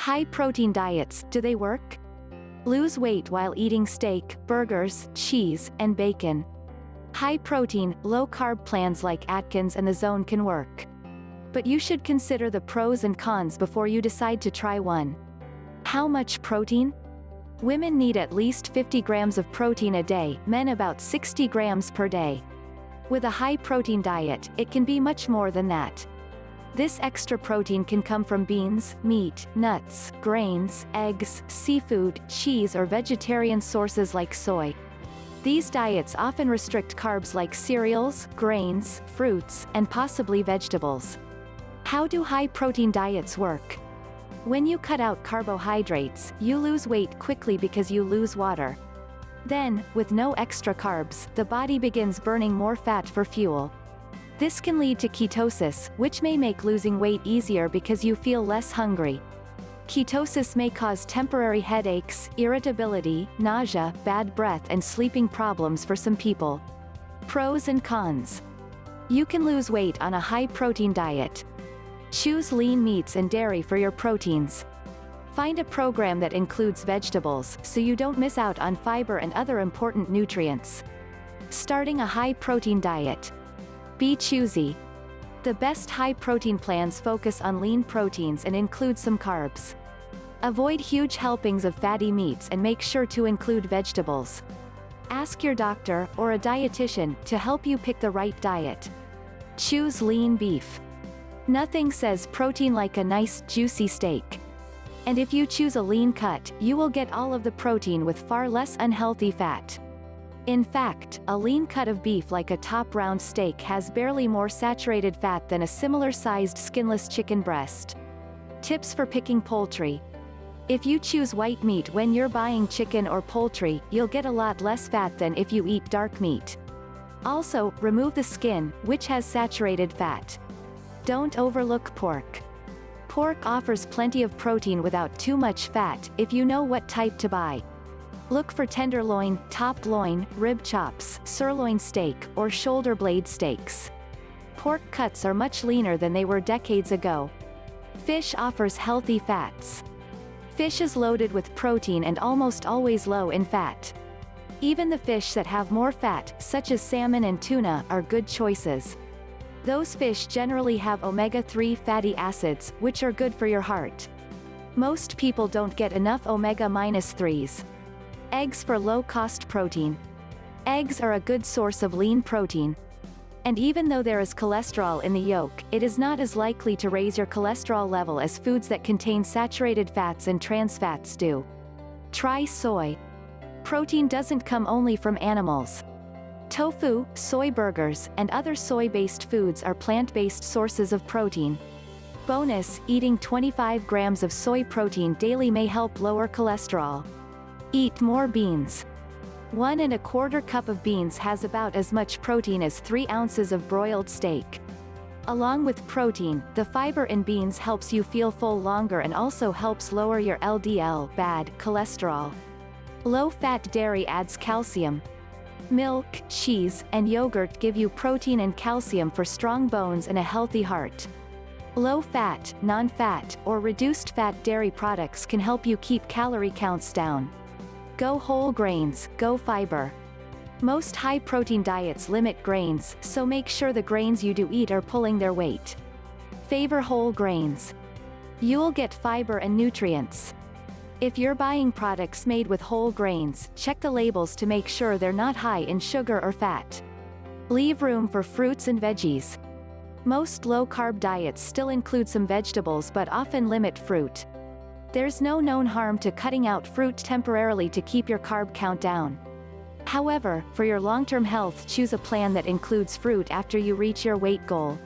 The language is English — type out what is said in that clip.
High-protein diets, do they work? Lose weight while eating steak, burgers, cheese, and bacon. High-protein, low-carb plans like Atkins and the Zone can work. But you should consider the pros and cons before you decide to try one. How much protein? Women need at least 50 grams of protein a day, men about 60 grams per day. With a high-protein diet, it can be much more than that. This extra protein can come from beans, meat, nuts, grains, eggs, seafood, cheese or vegetarian sources like soy. These diets often restrict carbs like cereals, grains, fruits, and possibly vegetables. How do high-protein diets work? When you cut out carbohydrates, you lose weight quickly because you lose water. Then, with no extra carbs, the body begins burning more fat for fuel. This can lead to ketosis, which may make losing weight easier because you feel less hungry. Ketosis may cause temporary headaches, irritability, nausea, bad breath and sleeping problems for some people. Pros and cons. You can lose weight on a high-protein diet. Choose lean meats and dairy for your proteins. Find a program that includes vegetables, so you don't miss out on fiber and other important nutrients. Starting a high-protein diet. Be choosy. The best high-protein plans focus on lean proteins and include some carbs. Avoid huge helpings of fatty meats and make sure to include vegetables. Ask your doctor, or a dietitian, to help you pick the right diet. Choose lean beef. Nothing says protein like a nice, juicy steak. And if you choose a lean cut, you will get all of the protein with far less unhealthy fat. In fact, a lean cut of beef like a top round steak has barely more saturated fat than a similar-sized skinless chicken breast. Tips for picking poultry. If you choose white meat when you're buying chicken or poultry, you'll get a lot less fat than if you eat dark meat. Also, remove the skin, which has saturated fat. Don't overlook pork. Pork offers plenty of protein without too much fat, if you know what type to buy. Look for tenderloin, top loin, rib chops, sirloin steak, or shoulder blade steaks. Pork cuts are much leaner than they were decades ago. Fish offers healthy fats. Fish is loaded with protein and almost always low in fat. Even the fish that have more fat, such as salmon and tuna, are good choices. Those fish generally have omega-3 fatty acids, which are good for your heart. Most people don't get enough omega-3s. Eggs for low-cost protein. Eggs are a good source of lean protein. And even though there is cholesterol in the yolk, it is not as likely to raise your cholesterol level as foods that contain saturated fats and trans fats do. Try soy. Protein doesn't come only from animals. Tofu, soy burgers, and other soy-based foods are plant-based sources of protein. Bonus, eating 25 grams of soy protein daily may help lower cholesterol. Eat more beans. 1 1/4 cup of beans has about as much protein as 3 ounces of broiled steak. Along with protein, the fiber in beans helps you feel full longer and also helps lower your LDL bad cholesterol. Low-fat dairy adds calcium. Milk, cheese, and yogurt give you protein and calcium for strong bones and a healthy heart. Low-fat, non-fat, or reduced-fat dairy products can help you keep calorie counts down. Go whole grains, go fiber. Most high-protein diets limit grains, so make sure the grains you do eat are pulling their weight. Favor whole grains. You'll get fiber and nutrients. If you're buying products made with whole grains, check the labels to make sure they're not high in sugar or fat. Leave room for fruits and veggies. Most low-carb diets still include some vegetables but often limit fruit. There's no known harm to cutting out fruit temporarily to keep your carb count down. However, for your long-term health, choose a plan that includes fruit after you reach your weight goal.